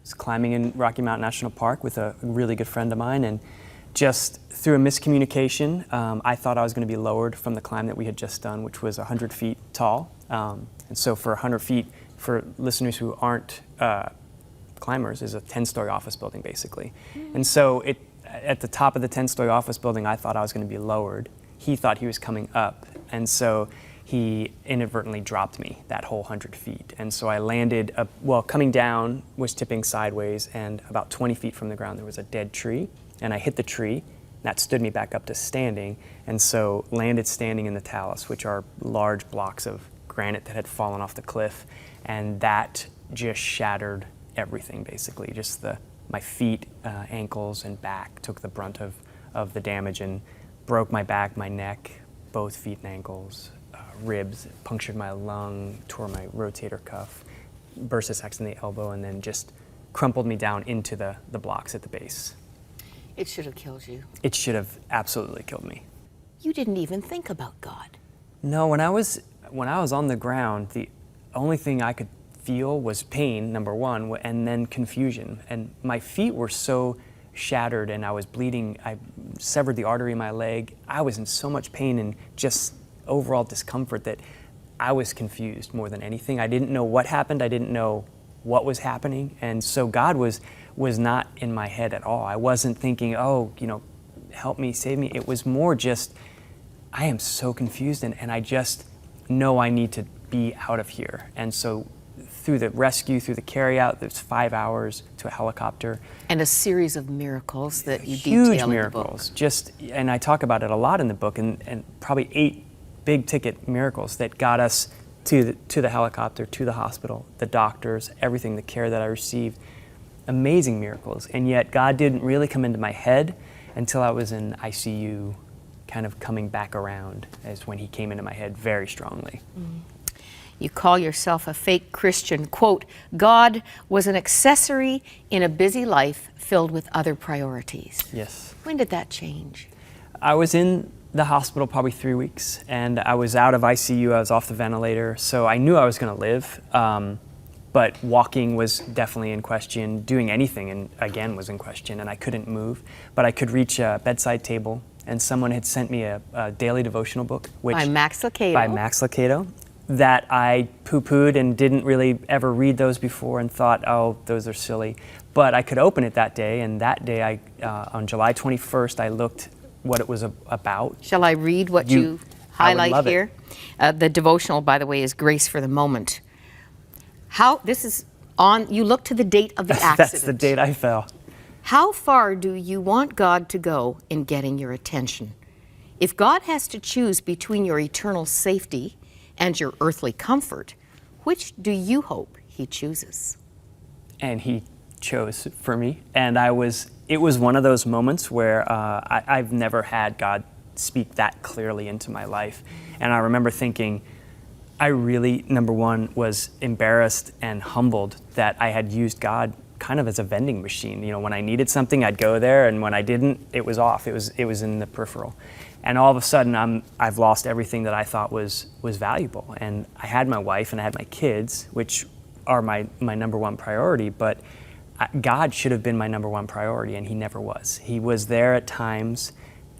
was climbing in Rocky Mountain National Park with a really good friend of mine, and just through a miscommunication, I thought I was going to be lowered from the climb that we had just done, which was 100 feet tall. And so for 100 feet, for listeners who aren't climbers, is a 10-story office building, basically. And so at the top of the 10-story office building, I thought I was going to be lowered. He thought he was coming up. And so he inadvertently dropped me that whole 100 feet. And so I landed, coming down was tipping sideways, and about 20 feet from the ground there was a dead tree. And I hit the tree. That stood me back up to standing, and so landed standing in the talus, which are large blocks of granite that had fallen off the cliff. And that just shattered everything, basically. Just my feet, ankles, and back took the brunt of the damage and broke my back, my neck, both feet and ankles, ribs, punctured my lung, tore my rotator cuff, burst a section in the elbow, and then just crumpled me down into the blocks at the base. It should have killed you. It should have absolutely killed me. You didn't even think about God. No, when I was on the ground, the only thing I could feel was pain, number one, and then confusion. And my feet were so shattered and I was bleeding. I severed the artery in my leg. I was in so much pain and just overall discomfort that I was confused more than anything. I didn't know what happened. I didn't know what was happening. And so God was not in my head at all. I wasn't thinking, oh, help me, save me. It was more just, I am so confused and I just know I need to be out of here. And so through the rescue, through the carryout, there's 5 hours to a helicopter. And a series of miracles that you detail in the book. Huge miracles. And I talk about it a lot in the book, and probably 8 big ticket miracles that got us to the helicopter, to the hospital, the doctors, everything, the care that I received. Amazing miracles. And yet God didn't really come into my head until I was in ICU, kind of coming back around, is when he came into my head very strongly. You call yourself a fake Christian. Quote, God was an accessory in a busy life filled with other priorities. Yes. When did that change? I was in the hospital probably 3 weeks, and I was out of ICU. I was off the ventilator, so I knew I was going to live. But walking was definitely in question. Doing anything, and again, was in question, and I couldn't move. But I could reach a bedside table, and someone had sent me a daily devotional book. By Max Lucado. By Max Lucado, that I poo-pooed and didn't really ever read those before and thought, oh, those are silly. But I could open it that day, and that day, on July 21st, I looked what it was about. Shall I read what you highlight here? The devotional, by the way, is Grace for the Moment. You look to the date of the accident. That's the date I fell. How far do you want God to go in getting your attention? If God has to choose between your eternal safety and your earthly comfort, which do you hope he chooses? And he chose for me. And it was one of those moments where I've never had God speak that clearly into my life. And I remember thinking, I really, number one, was embarrassed and humbled that I had used God kind of as a vending machine. When I needed something, I'd go there, and when I didn't, it was off. It was in the peripheral. And all of a sudden, I've lost everything that I thought was valuable. And I had my wife and I had my kids, which are my number one priority, but God should have been my number one priority, and he never was. He was there at times.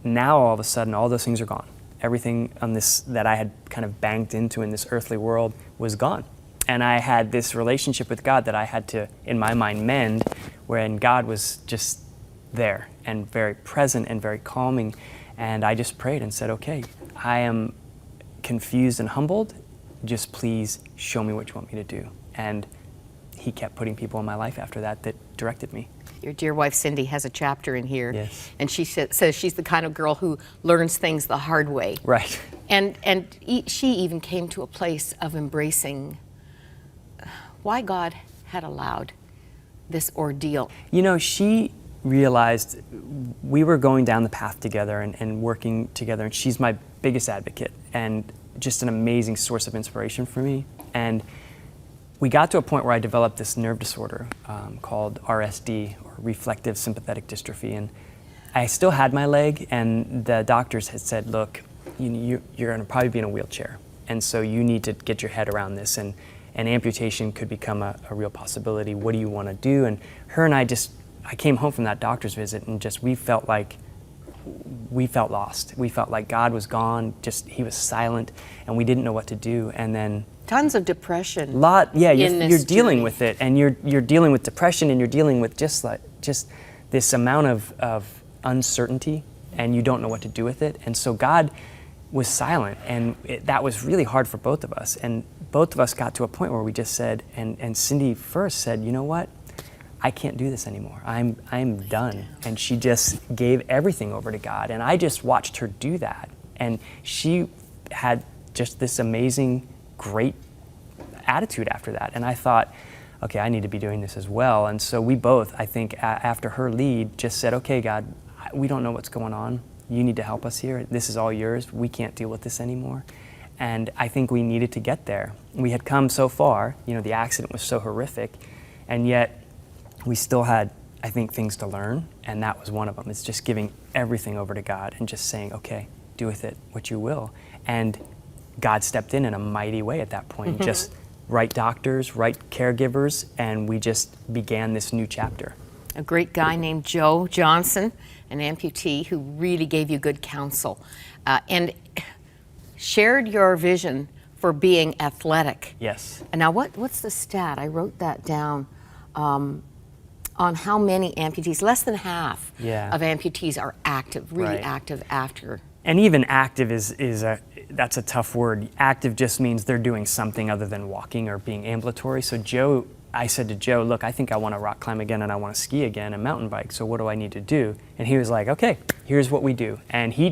Now, all of a sudden, all those things are gone. Everything on this that I had kind of banked into in this earthly world was gone. And I had this relationship with God that I had to, in my mind, mend, wherein God was just there and very present and very calming. And I just prayed and said, okay, I am confused and humbled. Just please show me what you want me to do. And he kept putting people in my life after that directed me. Your dear wife, Cindy, has a chapter in here. Yes. And she says she's the kind of girl who learns things the hard way. Right. And she even came to a place of embracing why God had allowed this ordeal. She realized we were going down the path together and working together, and she's my biggest advocate and just an amazing source of inspiration for me. And we got to a point where I developed this nerve disorder called RSD, or reflective sympathetic dystrophy. And I still had my leg, and the doctors had said, look, you're going to probably be in a wheelchair. And so you need to get your head around this. And and amputation could become a real possibility. What do you want to do? And her and I came home from that doctor's visit, and we felt lost. We felt like God was gone, he was silent, and we didn't know what to do. And then tons of depression. You're dealing with it, and you're dealing with depression, and you're dealing with just this amount of uncertainty, and you don't know what to do with it. And so God was silent, and that was really hard for both of us. And both of us got to a point where we just said, and Cindy first said, you know what? I can't do this anymore. I'm done. And she just gave everything over to God. And I just watched her do that. And she had just this amazing, great attitude after that. And I thought, okay, I need to be doing this as well. And so we both, I think, after her lead, just said, okay, God, we don't know what's going on. You need to help us here. This is all yours. We can't deal with this anymore. And I think we needed to get there. We had come so far. The accident was so horrific. And yet, we still had, I think, things to learn, and that was one of them. It's just giving everything over to God and just saying, okay, do with it what you will. And God stepped in a mighty way at that point. Mm-hmm. Just right doctors, right caregivers, and we just began this new chapter. A great guy named Joe Johnson, an amputee who really gave you good counsel and shared your vision for being athletic. Yes. And now what's the stat? I wrote that down. On how many amputees, less than half of amputees are active, really active after. And even active that's a tough word. Active just means they're doing something other than walking or being ambulatory. So I said to Joe, look, I think I want to rock climb again, and I want to ski again and mountain bike, so what do I need to do? And he was like, okay, here's what we do. And he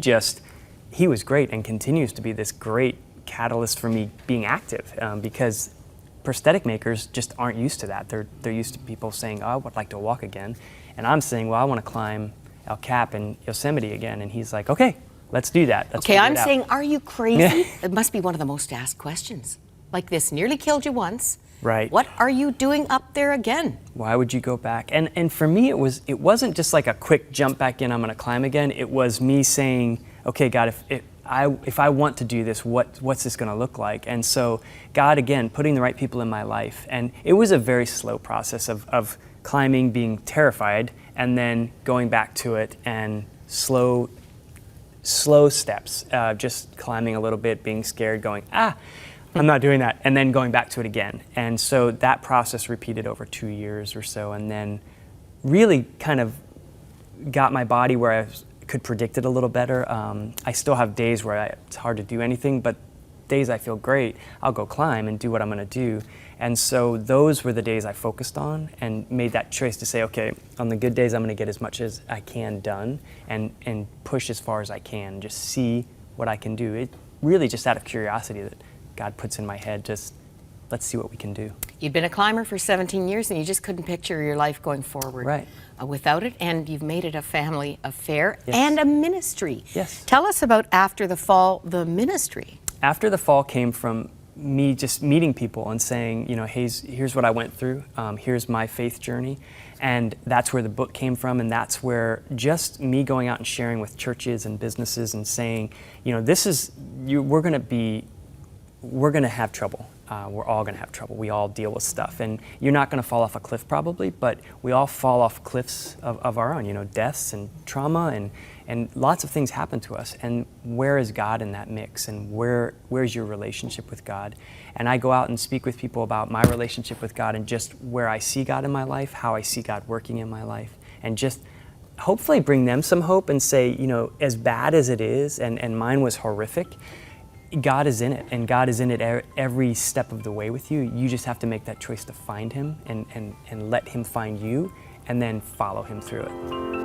was great and continues to be this great catalyst for me being active because prosthetic makers just aren't used to that. They're used to people saying, oh, I would like to walk again. And I'm saying, well, I want to climb El Cap and Yosemite again. And he's like, okay, let's do that. Okay, I'm saying, are you crazy? It must be one of the most asked questions. Like, this nearly killed you once. Right. What are you doing up there again? Why would you go back? And for me, it wasn't just like a quick jump back in, I'm going to climb again. It was me saying, okay, God, if I want to do this, what's this going to look like? And so God, again, putting the right people in my life. And it was a very slow process of climbing, being terrified, and then going back to it and slow steps, just climbing a little bit, being scared, going, I'm not doing that, and then going back to it again. And so that process repeated over 2 years or so, and then really kind of got my body where I could predict it a little better. I still have days where it's hard to do anything, but days I feel great, I'll go climb and do what I'm going to do. And so those were the days I focused on and made that choice to say, okay, on the good days I'm going to get as much as I can done and push as far as I can, just see what I can do. It really just out of curiosity that God puts in my head, just let's see what we can do. You'd been a climber for 17 years and you just couldn't picture your life going forward without it, and you've made it a family affair and a ministry. Yes. Tell us about after the fall, the ministry. After the fall came from me just meeting people and saying, here's what I went through, here's my faith journey, and that's where the book came from, and that's where just me going out and sharing with churches and businesses and saying, we're going to have trouble. We're all going to have trouble. We all deal with stuff. And you're not going to fall off a cliff probably, but we all fall off cliffs of our own, deaths and trauma and lots of things happen to us. And where is God in that mix? And where's your relationship with God? And I go out and speak with people about my relationship with God and just where I see God in my life, how I see God working in my life, and just hopefully bring them some hope and say, as bad as it is, and mine was horrific, God is in it, and God is in it every step of the way with you. You just have to make that choice to find Him and let Him find you, and then follow Him through it.